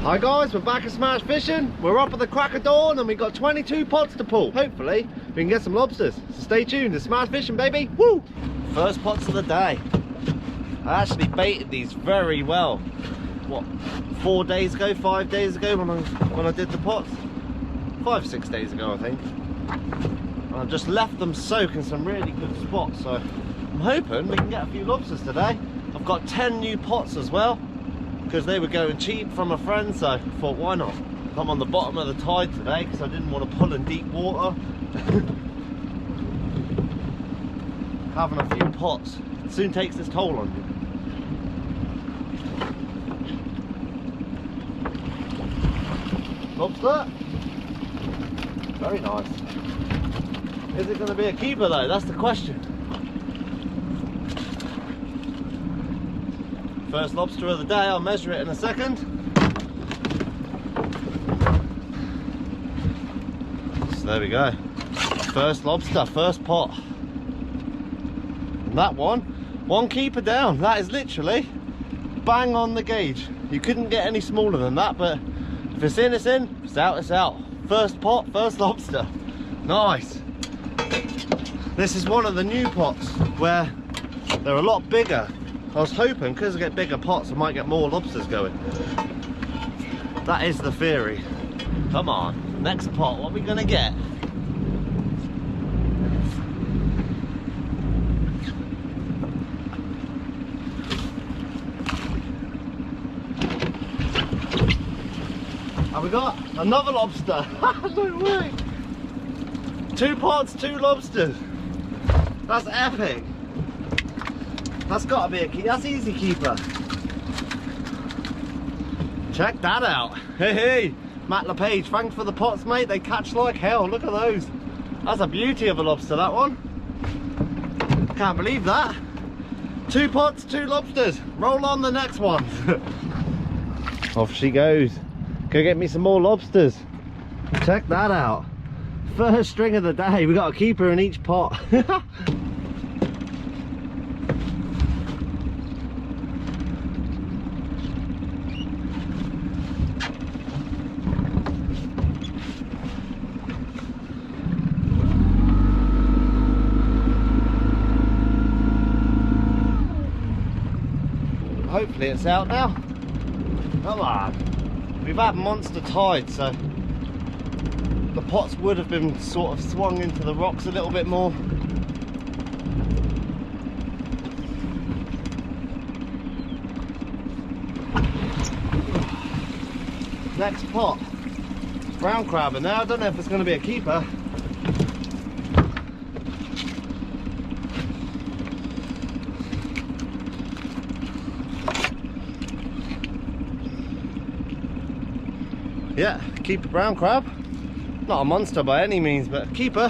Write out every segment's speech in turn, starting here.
Hi guys, we're back at Smash Fishing. We're up at the crack of dawn and we've got 22 pots to pull. Hopefully we can get some lobsters. So stay tuned to Smash Fishing, baby. Woo! First pots of the day. I actually baited these very well. What, 4 days ago, 5 days ago when I did the pots? 5, 6 days ago I think. And I've just left them soak in some really good spots, so I'm hoping we can get a few lobsters today. I've got 10 new pots as well, because they were going cheap from a friend, so I thought why not. I'm on the bottom of the tide today because I didn't want to pull in deep water. Having a few pots soon takes its toll on you. Lobster, very nice. Is it going to be a keeper though? That's the question. First lobster of the day, I'll measure it in a second. So there we go. First lobster, first pot. And that one keeper down. That is literally bang on the gauge. You couldn't get any smaller than that, but if it's in, it's in. If it's out, it's out. First pot, first lobster. Nice. This is one of the new pots where they're a lot bigger. I was hoping, because I get bigger pots, I might get more lobsters going. That is the theory. Come on, next pot, what are we gonna get? Have we got another lobster? No way! 2 pots, 2 lobsters. That's epic. That's got to be a key. That's easy keeper. Check that out. Hey, hey, Matt LePage, thanks for the pots, mate. They catch like hell. Look at those. That's a beauty of a lobster, that one. Can't believe that. 2 pots, 2 lobsters. Roll on the next one. Off she goes. Go get me some more lobsters. Check that out. First string of the day. We got a keeper in each pot. Hopefully it's out now. Come on. We've had monster tide, so the pots would have been sort of swung into the rocks a little bit more. Next pot. Brown crab in there. I don't know if it's going to be a keeper. Yeah, keeper brown crab. Not a monster by any means, but a keeper.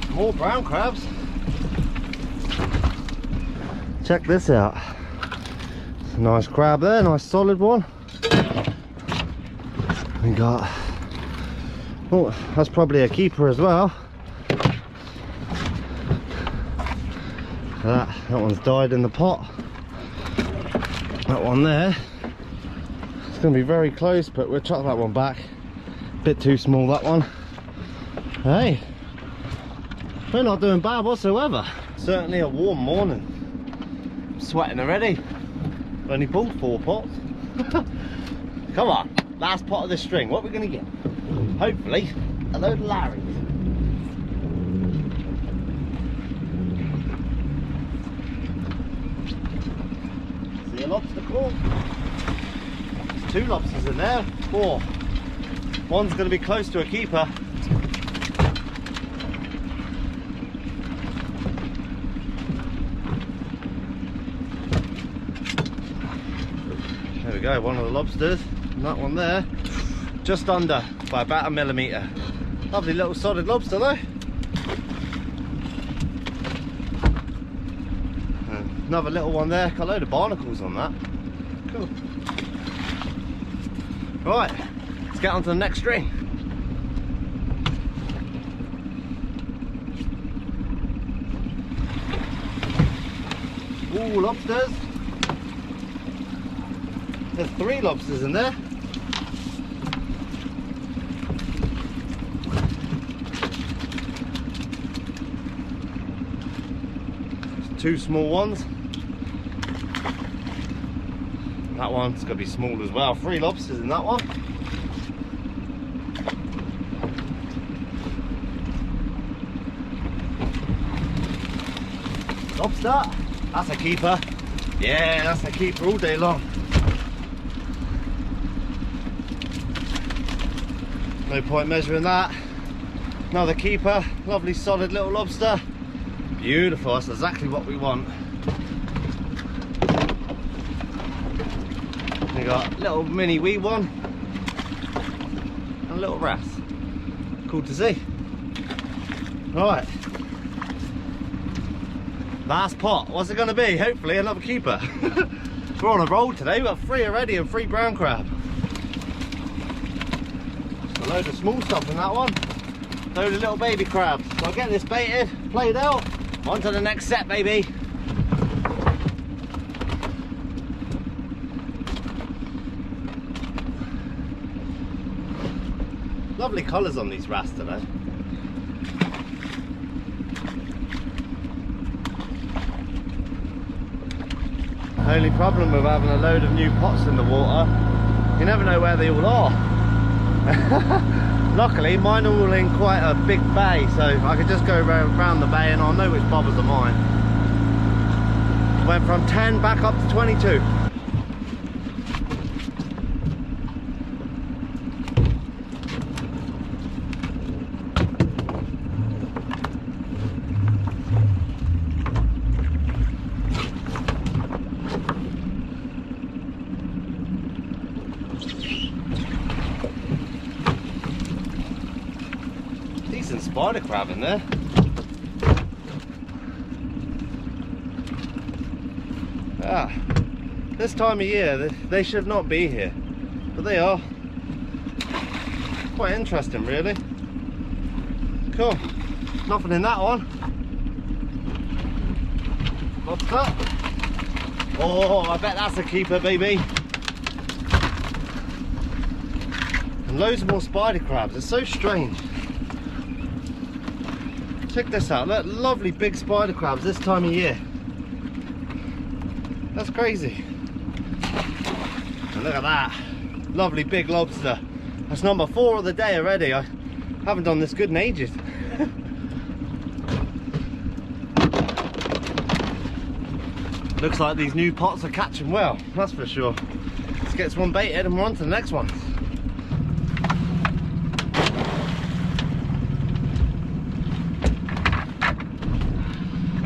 More brown crabs. Check this out. It's a nice crab there, nice solid one. We got, oh, that's probably a keeper as well. That one's died in the pot. That one there, it's going to be very close, but we'll chuck that one back. Bit too small, that one. Hey, we're not doing bad whatsoever. Certainly a warm morning. I'm sweating already. Only pulled 4 pots. Come on, last pot of the string. What are we going to get? Hopefully a load of Larrys. Lobster call. There's 2 lobsters in there. 4. One's going to be close to a keeper. There we go, one of the lobsters. And that one there, just under by about 1 millimetre. Lovely little solid lobster though. Another little one there, got a load of barnacles on that. Cool. Right, let's get on to the next string. Ooh, lobsters. There's 3 lobsters in there. There's 2 small ones. That one's going to be small as well. 3 lobsters in that one. Lobster. That's a keeper. Yeah, that's a keeper all day long. No point measuring that. Another keeper. Lovely solid little lobster. Beautiful. That's exactly what we want. We got a little mini wee one and a little wrasse. Cool to see. Right. Last pot. What's it going to be? Hopefully another keeper. We're on a roll today. We've got 3 already and 3 brown crab. Just a load of small stuff in that one. Load of little baby crabs. So I'll get this baited, played out. On to the next set, baby. Lovely colours on these wrasse today. Only problem with having a load of new pots in the water, you never know where they all are. Luckily mine are all in quite a big bay, so I could just go around the bay and I'll know which bobbers are mine. Went from 10 back up to 22. Decent spider crab in there. This time of year they should not be here, but they are. Quite interesting, really. Cool. Nothing in that one. Lobster. Oh, I bet that's a keeper, baby. And loads more spider crabs. It's so strange. Check this out. Look, lovely big spider crabs this time of year. That's crazy. And look at that. Lovely big lobster. That's number 4 of the day already. I haven't done this good in ages. Looks like these new pots are catching well, that's for sure. Let's get this one baited and we're on to the next one.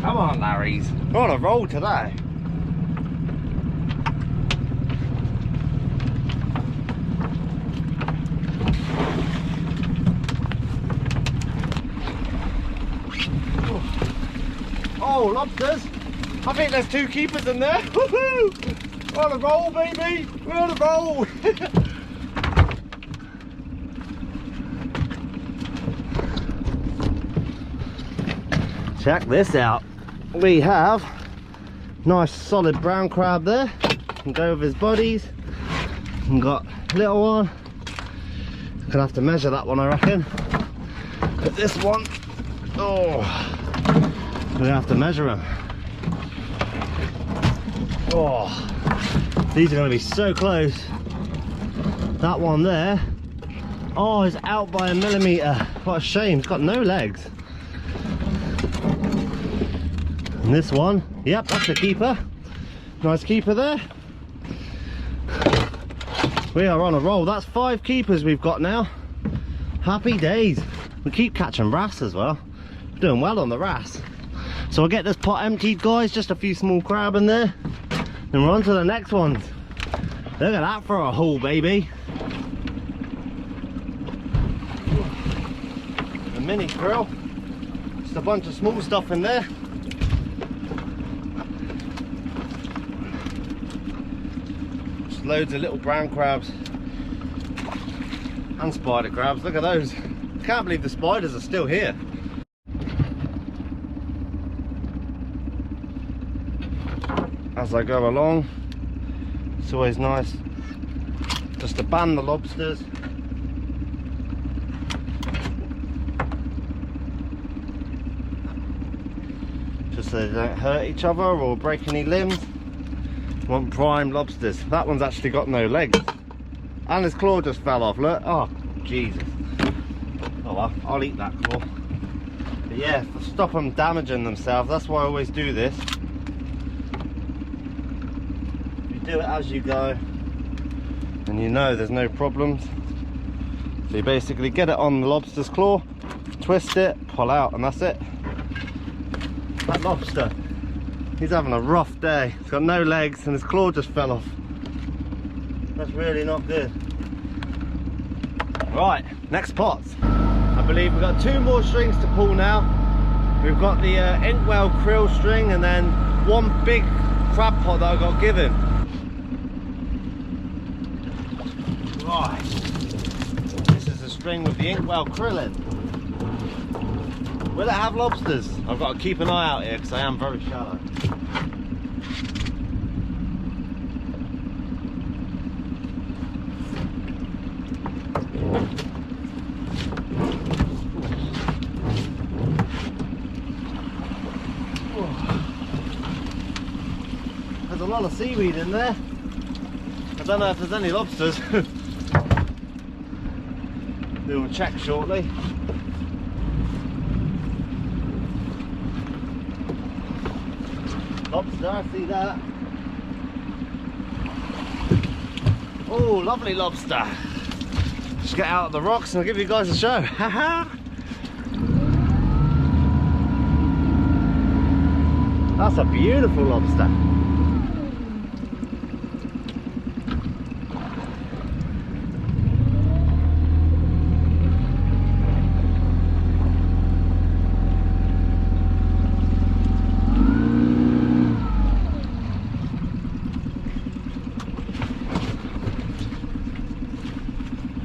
Come on, Larrys. We're on a roll today. Oh, lobsters. I think there's 2 keepers in there. Woohoo! We're on a roll, baby. We're on a roll. Check this out. We have nice solid brown crab there. Can go with his buddies. And got little one. Gonna have to measure that one, I reckon. But this one, oh, we're gonna have to measure him. Oh, these are gonna be so close. That one there, oh, is out by 1 millimeter. What a shame, it's got no legs. And this one, yep, that's a keeper. Nice keeper there. We are on a roll. That's 5 keepers we've got now. Happy days. We keep catching wrasse as well. We're doing well on the wrasse. So I'll get this pot emptied, guys. Just a few small crab in there. Then we're on to the next ones. Look at that for a haul, baby. A mini krill. Just a bunch of small stuff in there. Just loads of little brown crabs and spider crabs. Look at those. Can't believe the spiders are still here. as I go along. It's always nice just to ban the lobsters. Just so they don't hurt each other or break any limbs. Want prime lobsters. That one's actually got no legs. And his claw just fell off, look. Oh, Jesus. Oh well, I'll eat that claw. But yeah, to stop them damaging themselves, that's why I always do this. You do it as you go, and you know there's no problems. So you basically get it on the lobster's claw, twist it, pull out, and that's it. That lobster, he's having a rough day. He's got no legs and his claw just fell off. That's really not good. Right, next pots. I believe we've got 2 more strings to pull now. We've got the inkwell krill string and then one big crab pot that I got given. Right, this is the string with the inkwell krill in. Will it have lobsters? I've got to keep an eye out here because I am very shallow. There's a lot of seaweed in there. I don't know if there's any lobsters. We will check shortly. Lobster, I see that. Oh, lovely lobster. Just get out of the rocks and I'll give you guys a show. That's a beautiful lobster.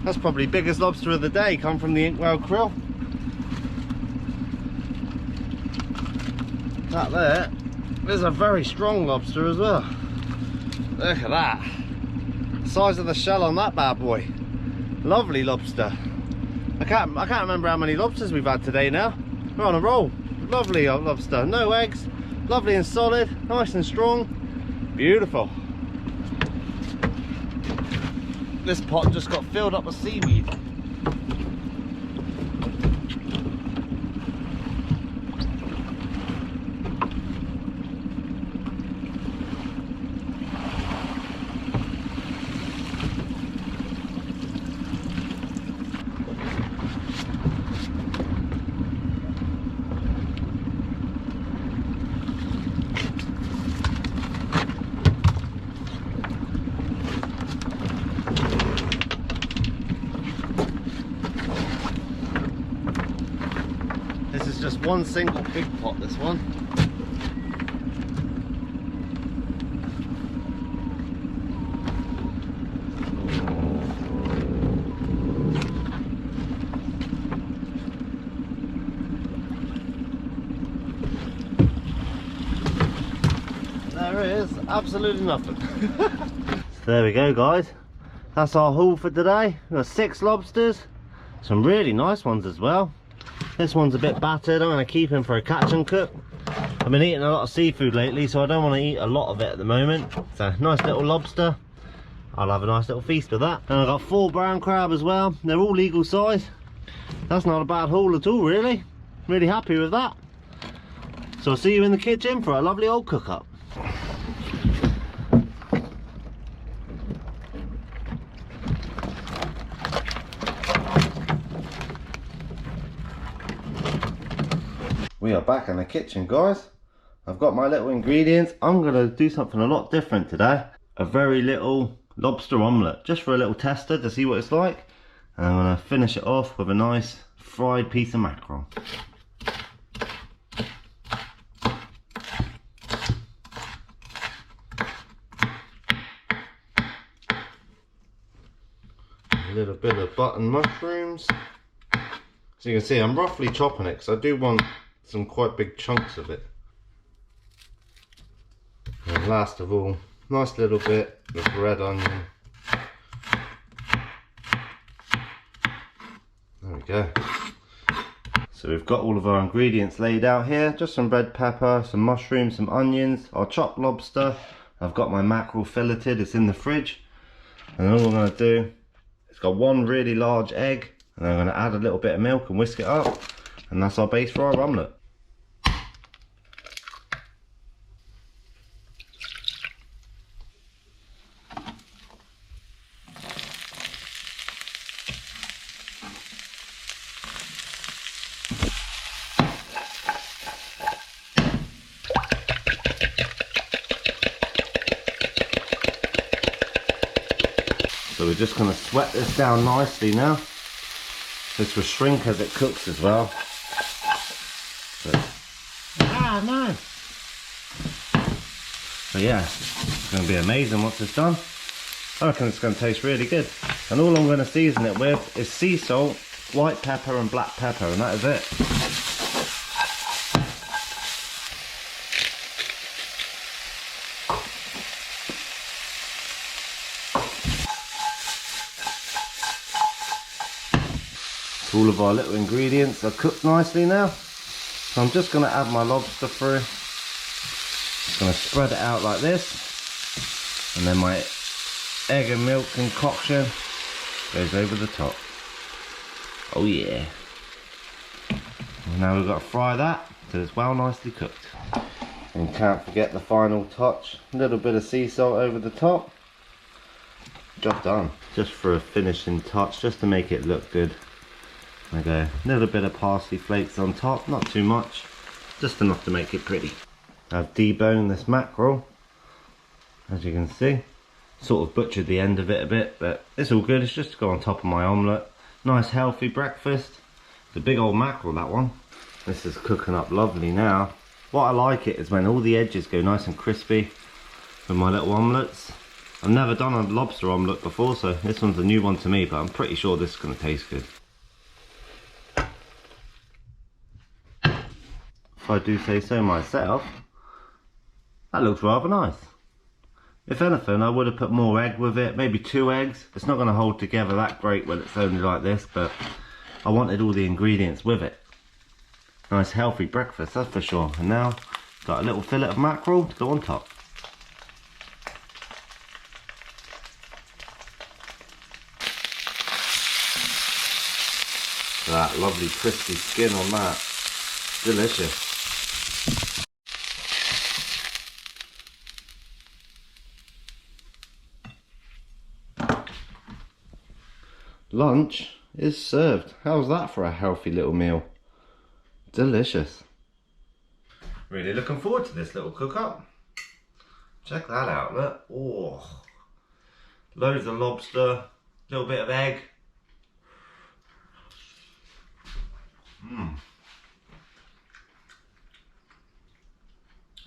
That's probably biggest lobster of the day, come from the inkwell krill. That there is a very strong lobster as well. Look at that. Size of the shell on that bad boy. Lovely lobster. I can't remember how many lobsters we've had today now. We're on a roll. Lovely lobster. No eggs. Lovely and solid. Nice and strong. Beautiful. This pot just got filled up with seaweed. This is just one single big pot, this one. There is absolutely nothing. So there we go, guys. That's our haul for today. We've got 6 lobsters, some really nice ones as well. This one's a bit battered. I'm going to keep him for a catch and cook. I've been eating a lot of seafood lately, so I don't want to eat a lot of it at the moment. So nice little lobster. I'll have a nice little feast with that. And I've got 4 brown crab as well. They're all legal size. That's not a bad haul at all, really. Really happy with that. So I'll see you in the kitchen for a lovely old cook up. We are back in the kitchen, guys. I've got my little ingredients. I'm going to do something a lot different today. A very little lobster omelette, just for a little tester to see what it's like. And I'm going to finish it off with a nice fried piece of mackerel. A little bit of button mushrooms. So you can see I'm roughly chopping it because I do want some quite big chunks of it. And And last of all, nice little bit of red onion. There we go. So we've got all of our ingredients laid out here. Just some red pepper, some mushrooms, some onions, our chopped lobster. I've got my mackerel filleted, it's in the fridge. And all I'm going to do, it's got one really large egg, and I'm going to add a little bit of milk and whisk it up. And that's our base for our omelette. So we're just going to sweat this down nicely now. This will shrink as it cooks as well. No. But yeah, it's going to be amazing once it's done. I reckon it's going to taste really good. And all I'm going to season it with is sea salt, white pepper and black pepper, and that is it. All of our little ingredients are cooked nicely now. So I'm just going to add my lobster through. Just going to spread it out like this. And then my egg and milk concoction goes over the top. Oh yeah. And now we've got to fry that till it's well nicely cooked. And can't forget the final touch. A little bit of sea salt over the top. Job done. Just for a finishing touch, just to make it look good. Okay, a little bit of parsley flakes on top, not too much, just enough to make it pretty. I've deboned this mackerel, as you can see. Sort of butchered the end of it a bit, but it's all good. It's just to go on top of my omelette. Nice healthy breakfast. It's a big old mackerel, that one. This is cooking up lovely now. What I like it is when all the edges go nice and crispy with my little omelettes. I've never done a lobster omelette before, so this one's a new one to me, but I'm pretty sure this is going to taste good. If I do say so myself, that looks rather nice. If anything, I would have put more egg with it, maybe 2 eggs. It's not going to hold together that great when it's only like this, but I wanted all the ingredients with it. Nice healthy breakfast, that's for sure. And now, got a little fillet of mackerel to go on top. That lovely crispy skin on that. Delicious. Lunch is served. How's that for a healthy little meal? Delicious. Really looking forward to this little cook up. Check that out, look. Oh, loads of lobster, little bit of egg.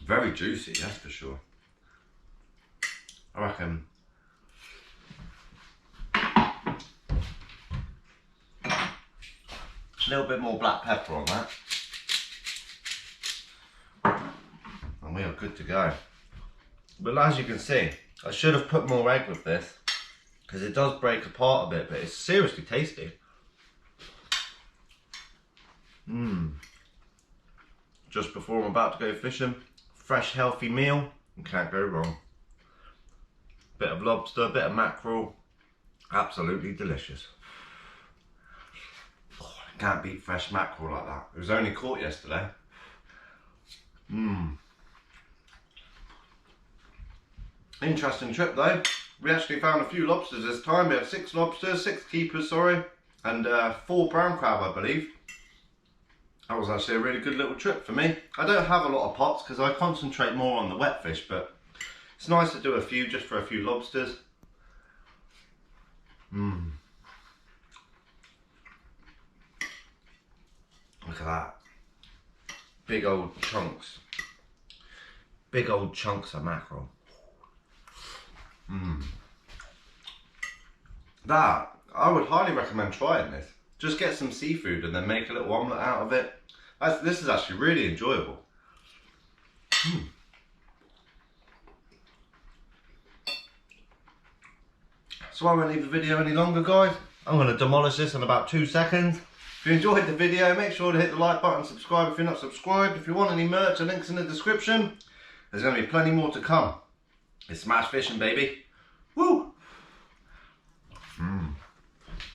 Very juicy, that's for sure. I reckon a little bit more black pepper on that, and we are good to go. But as you can see, I should have put more egg with this, because it does break apart a bit, but it's seriously tasty. Just before I'm about to go fishing, fresh healthy meal, you can't go wrong. Bit of lobster, bit of mackerel, absolutely delicious. Oh, I can't beat fresh mackerel like that. It was only caught yesterday. Interesting trip though. We actually found a few lobsters this time. We had 6 lobsters, 6 keepers, sorry, and 4 brown crab, I believe. That was actually a really good little trip for me. I don't have a lot of pots because I concentrate more on the wet fish, but it's nice to do a few just for a few lobsters. Look at that. Big old chunks. Big old chunks of mackerel. That, I would highly recommend trying this. Just get some seafood and then make a little omelette out of it. This is actually really enjoyable. so I won't leave the video any longer, guys. I'm going to demolish this in about 2 seconds. If you enjoyed the video, make sure to hit the like button, subscribe if you're not subscribed. If you want any merch, the link's in the description. There's going to be plenty more to come. It's smash fishing, baby. Woo!